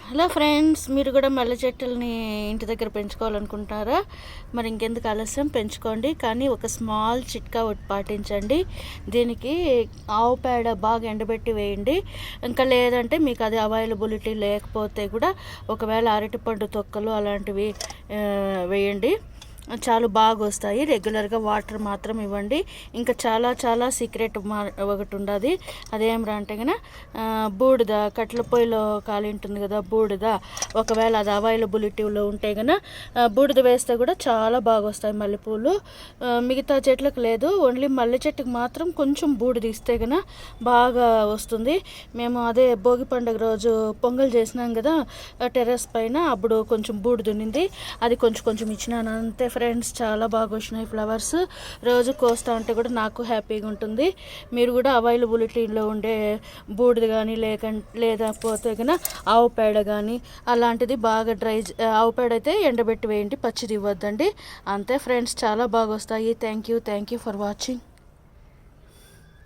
Hello friends, మీరు కూడా మల్లె చెట్టుల్ని ఇంటి దగ్గర పెంచుకోవాలనుకుంటారా? మరి ఇంకెందుకు ఆలస్యం, పెంచుకోండి. కానీ ఒక స్మాల్ చిట్కా ఒకటి పాటించండి. దీనికి ఆవు పేడ బాగా ఎండబెట్టి వేయండి. ఇంకా లేదంటే మీకు అది అవైలబిలిటీ లేకపోతే కూడా ఒకవేళ అరటిపండు తొక్కలు అలాంటివి వేయండి. చాలా బాగా వస్తాయి. రెగ్యులర్గా వాటర్ మాత్రం ఇవ్వండి. ఇంకా చాలా చాలా సీక్రెట్ ఒకటి ఉండదు. అదేమిరా అంటే కనుక బూడిద, కట్టెల పొయ్యిలో కాలి ఉంటుంది కదా బూడిద, ఒకవేళ అది అవైలబిలిటీలో ఉంటే కనుక బూడిద వేస్తే కూడా చాలా బాగా వస్తాయి మల్లెపూలు. మిగతా చెట్లకు లేదు, ఓన్లీ మల్లె చెట్టుకు మాత్రం కొంచెం బూడిద ఇస్తే కనుక బాగా వస్తుంది. మేము అదే భోగి పండుగ రోజు పొంగల్ చేసినాం కదా టెర్రస్ పైన, అప్పుడు కొంచెం బూడిద ఉన్నింది. అది కొంచెం కొంచెం ఇచ్చినాను అంతే ఫ్రెండ్స్. చాలా బాగా వచ్చినాయి ఫ్లవర్స్. రోజు కోస్తా ఉంటే కూడా నాకు హ్యాపీగా ఉంటుంది. మీరు కూడా అవైలబిలిటీలో ఉండే బూడిద కానీ లేకపోతే కన్నా ఆవు పేడ కానీ అలాంటిది బాగా ఆవు పేడ అయితే ఎండబెట్టి వేయండి, పచ్చిది ఇవ్వద్దండి. అంతే ఫ్రెండ్స్, చాలా బాగా వస్తాయి. Thank you for watching.